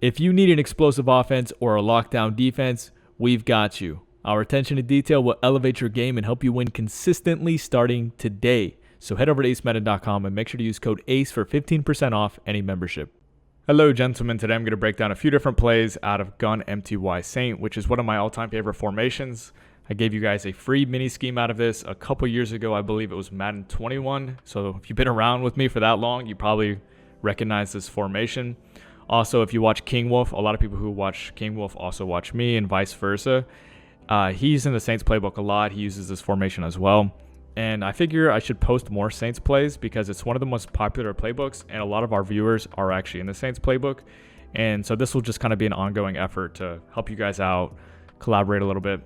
If you need an explosive offense or a lockdown defense, we've got you. Our attention to detail will elevate your game and help you win consistently starting today. So head over to acemadden.com and make sure to use code ACE for 15% off any membership. Hello, gentlemen. Today I'm going to break down a few different plays out of Gun MTY Saint, which is one of my all-time favorite formations. I gave you guys a free mini scheme out of this a couple years ago. I believe it was Madden 21. So if you've been around with me for that long, you probably recognize this formation. Also, if you watch King Wolf, a lot of people who watch King Wolf also watch me and vice versa. He's in the Saints playbook a lot. He uses this formation as well. And I figure I should post more Saints plays because it's one of the most popular playbooks, and a lot of our viewers are actually in the Saints playbook. And so this will just kind of be an ongoing effort to help you guys out, collaborate a little bit.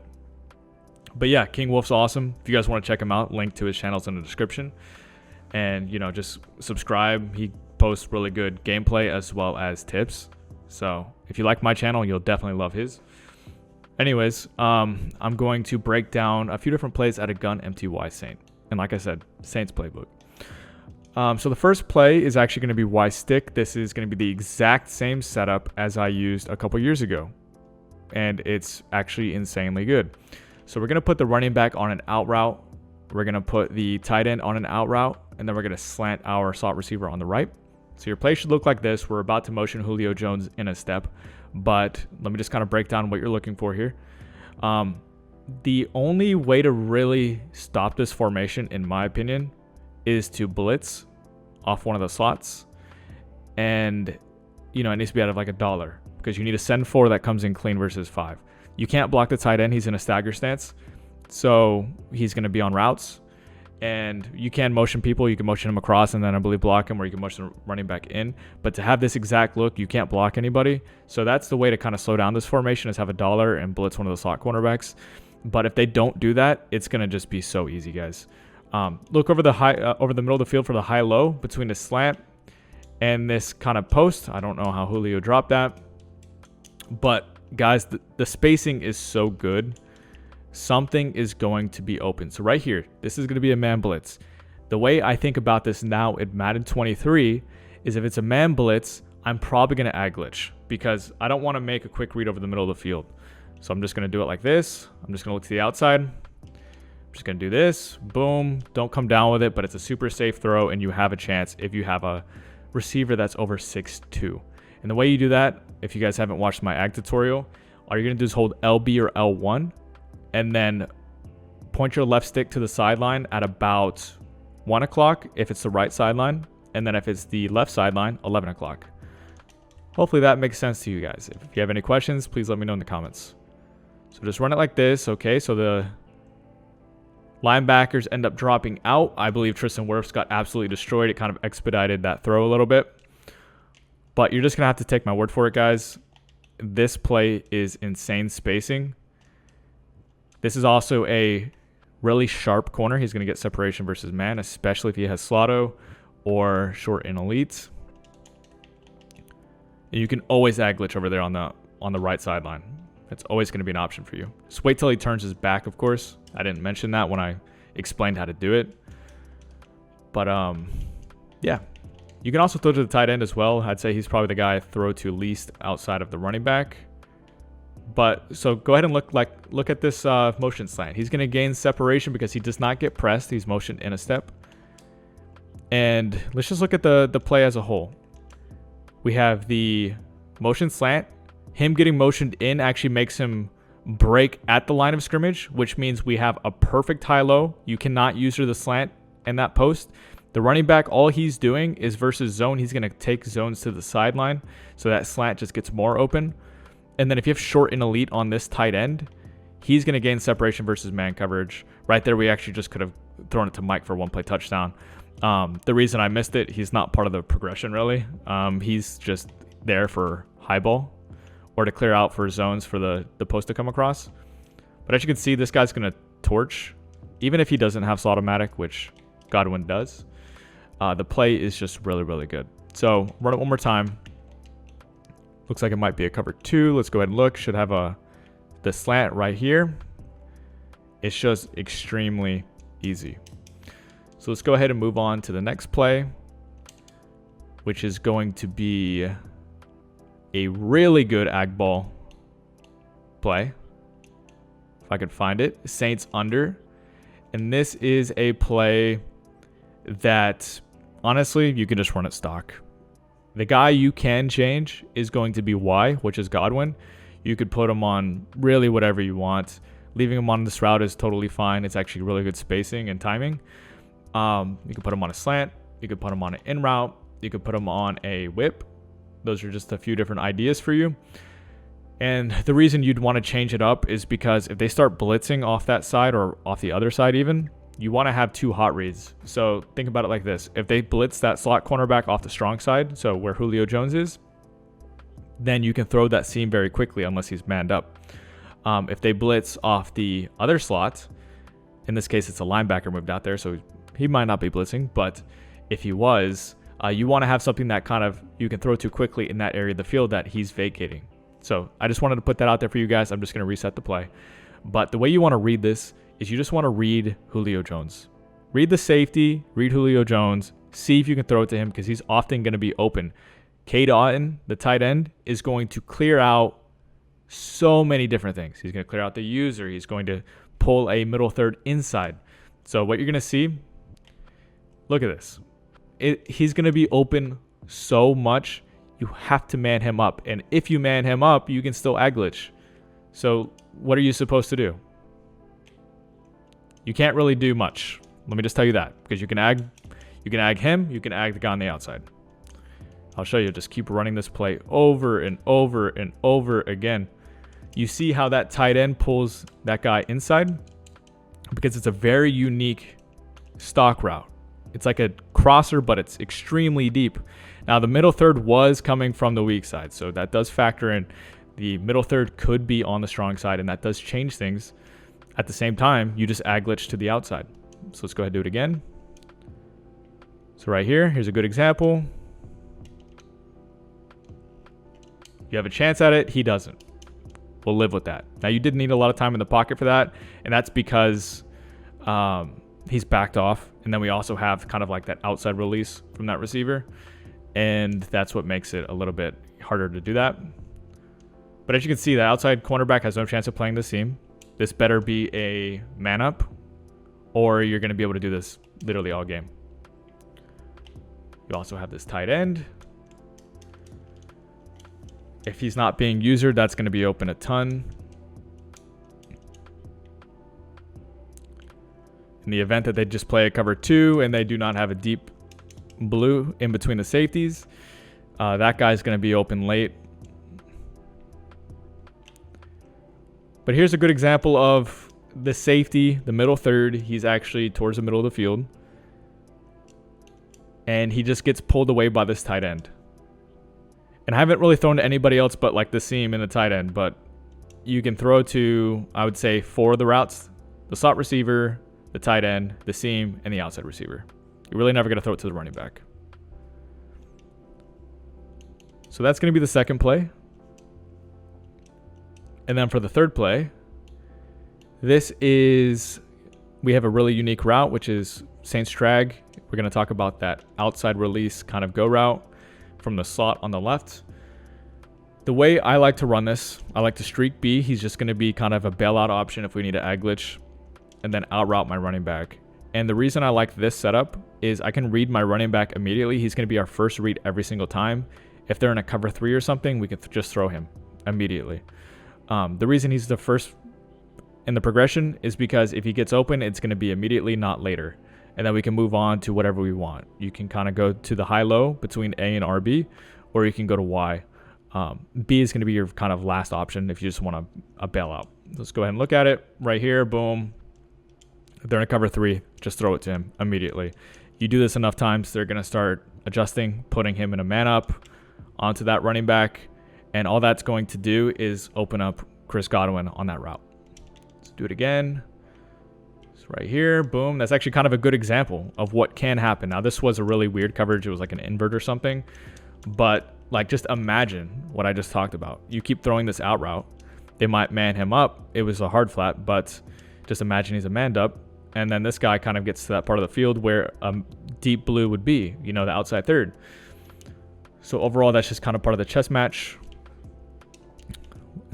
But yeah, King Wolf's awesome. If you guys want to check him out, link to his channel's in the description. And, you know, just subscribe. He posts really good gameplay as well as tips. So if you like my channel, you'll definitely love his. Anyways, I'm going to break down a few different plays out of Gun MTY Saint. And like I said, Saints playbook. So the first play is actually going to be Y stick. This is going to be the exact same setup as I used a couple years ago. And it's actually insanely good. So we're going to put the running back on an out route. We're going to put the tight end on an out route. And then we're going to slant our slot receiver on the right. So your play should look like this. We're about to motion Julio Jones in a step. But let me just kind of break down what you're looking for here. The only way to really stop this formation, in my opinion, is to blitz off one of the slots. And, you know, it needs to be out of like $1 because you need a send 4 that comes in clean versus 5. You can't block the tight end. He's in a stagger stance. So he's going to be on routes. And you can motion people. You can motion him across and then I believe block him, or you can motion the running back in. But to have this exact look, you can't block anybody. So that's the way to kind of slow down this formation, is have $1 and blitz one of the slot cornerbacks. But if they don't do that, it's going to just be so easy, guys. Look over the middle of the field for the high-low between the slant and this kind of post. I don't know how Julio dropped that. But, guys, the spacing is so good. Something is going to be open. So right here, this is going to be a man blitz. The way I think about this now in Madden 23 is if it's a man blitz, I'm probably going to ag glitch because I don't want to make a quick read over the middle of the field. So I'm just going to do it like this. I'm just going to look to the outside. I'm just going to do this. Boom. Don't come down with it, but it's a super safe throw and you have a chance if you have a receiver that's over 6'2". And the way you do that, if you guys haven't watched my ag tutorial, all you're going to do is hold LB or L1. And then point your left stick to the sideline at about 1 o'clock if it's the right sideline. And then if it's the left sideline, 11 o'clock. Hopefully that makes sense to you guys. If you have any questions, please let me know in the comments. So just run it like this. Okay, so the linebackers end up dropping out. I believe Tristan Wirfs got absolutely destroyed. It kind of expedited that throw a little bit. But you're just going to have to take my word for it, guys. This play is insane spacing. This is also a really sharp corner. He's going to get separation versus man, especially if he has Slotto or short and elite. And you can always ag glitch over there on the right sideline. That's always going to be an option for you. Just wait till he turns his back, of course. I didn't mention that when I explained how to do it. But, yeah. You can also throw to the tight end as well. I'd say he's probably the guy I throw to least outside of the running back. But so go ahead and look at this motion slant. He's going to gain separation because he does not get pressed. He's motioned in a step. And let's just look at the play as a whole. We have the motion slant. Him getting motioned in actually makes him break at the line of scrimmage, which means we have a perfect high-low. You cannot use the slant in that post. The running back, all he's doing is versus zone. He's going to take zones to the sideline, so that slant just gets more open. And then if you have short and elite on this tight end, he's going to gain separation versus man coverage. Right there, we actually just could have thrown it to Mike for one play touchdown. The reason I missed it, he's not part of the progression really. He's just there for high ball or to clear out for zones for the post to come across. But as you can see, this guy's going to torch, even if he doesn't have Slot-O-Matic, which Godwin does. The play is just really, really good. So run it one more time. Looks like it might be a cover 2. Let's go ahead and look. Should have the slant right here. It's just extremely easy. So let's go ahead and move on to the next play, which is going to be a really good ag ball play. If I could find it. Saints under. And this is a play that, honestly, you can just run it stock. The guy you can change is going to be Y, which is Godwin. You could put him on really whatever you want. Leaving him on this route is totally fine. It's actually really good spacing and timing. You could put him on a slant. You could put him on an in route. You could put him on a whip. Those are just a few different ideas for you. And the reason you'd want to change it up is because if they start blitzing off that side or off the other side even, you want to have two hot reads. So think about it like this. If they blitz that slot cornerback off the strong side, so where Julio Jones is, then you can throw that seam very quickly unless he's manned up. If they blitz off the other slot, in this case it's a linebacker moved out there, so he might not be blitzing, but if he was, you want to have something that kind of you can throw to quickly in that area of the field that he's vacating. So I just wanted to put that out there for you guys. I'm just going to reset the play. But the way you want to read this is you just want to read Julio Jones. Read the safety, read Julio Jones, see if you can throw it to him because he's often going to be open. Cade Otton, the tight end, is going to clear out so many different things. He's going to clear out the user. He's going to pull a middle third inside. So what you're going to see, look at this. He's going to be open so much. You have to man him up. And if you man him up, you can still ag glitch. So what are you supposed to do? You can't really do much. Let me just tell you that. Because you can ag him, you can ag the guy on the outside. I'll show you. Just keep running this play over and over and over again. You see how that tight end pulls that guy inside? Because it's a very unique stock route. It's like a crosser, but it's extremely deep. Now, the middle third was coming from the weak side, so that does factor in. The middle third could be on the strong side, and that does change things. At the same time, you just ag glitch to the outside. So let's go ahead and do it again. So right here, here's a good example. You have a chance at it. He doesn't. We'll live with that. Now, you did need a lot of time in the pocket for that, and that's because he's backed off. And then we also have kind of like that outside release from that receiver. And that's what makes it a little bit harder to do that. But as you can see, the outside cornerback has no chance of playing the seam. This better be a man up, or you're going to be able to do this literally all game. You also have this tight end. If he's not being usered, that's going to be open a ton. In the event that they just play a cover 2 and they do not have a deep blue in between the safeties, that guy's going to be open late. But here's a good example of the safety, the middle third. He's actually towards the middle of the field. And he just gets pulled away by this tight end. And I haven't really thrown to anybody else but like the seam and the tight end. But you can throw to, I would say, 4 of the routes. The slot receiver, the tight end, the seam, and the outside receiver. You're really never going to throw it to the running back. So that's going to be the second play. And then for the third play, we have a really unique route, which is Saints drag. We're going to talk about that outside release kind of go route from the slot on the left. The way I like to run this, I like to streak B. He's just going to be kind of a bailout option if we need to ag glitch, and then out route my running back. And the reason I like this setup is I can read my running back immediately. He's going to be our first read every single time. If they're in a cover 3 or something, we can just throw him immediately. The reason he's the first in the progression is because if he gets open, it's going to be immediately, not later. And then we can move on to whatever we want. You can kind of go to the high-low between A and RB, or you can go to Y. B is going to be your kind of last option if you just want a bailout. Let's go ahead and look at it right here. Boom. If they're in a cover 3, just throw it to him immediately. You do this enough times, they're going to start adjusting, putting him in a man up onto that running back. And all that's going to do is open up Chris Godwin on that route. Let's do it again. It's right here. Boom. That's actually kind of a good example of what can happen. Now, this was a really weird coverage. It was like an invert or something. But like, just imagine what I just talked about. You keep throwing this out route. They might man him up. It was a hard flat, but just imagine he's a manned up. And then this guy kind of gets to that part of the field where deep blue would be, the outside third. So overall, that's just kind of part of the chess match.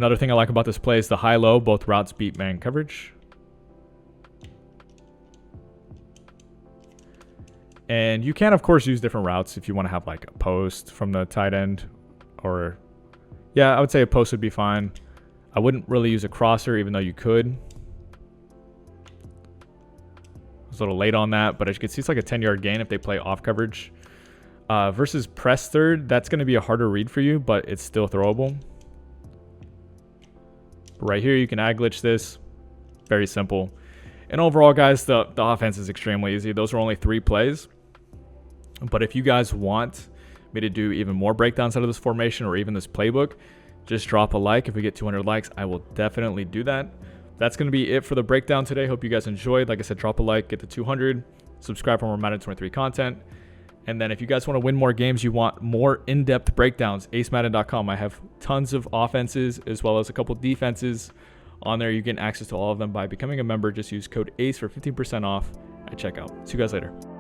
Another thing I like about this play is the high-low. Both routes beat man coverage. And you can, of course, use different routes if you want to have like a post from the tight end. Or, yeah, I would say a post would be fine. I wouldn't really use a crosser, even though you could. I was a little late on that, but as you can see, it's like a 10-yard gain if they play off coverage. Versus press third, that's going to be a harder read for you, but it's still throwable. Right here, you can ag glitch this. Very simple. And overall, guys, the offense is extremely easy. Those are only 3 plays. But if you guys want me to do even more breakdowns out of this formation or even this playbook, just drop a like. If we get 200 likes, I will definitely do that. That's going to be it for the breakdown today. Hope you guys enjoyed. Like I said, drop a like, get to 200, subscribe for more Madden 23 content. And then if you guys want to win more games, you want more in-depth breakdowns, acemadden.com. I have tons of offenses as well as a couple defenses on there. You get access to all of them by becoming a member. Just use code ACE for 15% off at checkout. See you guys later.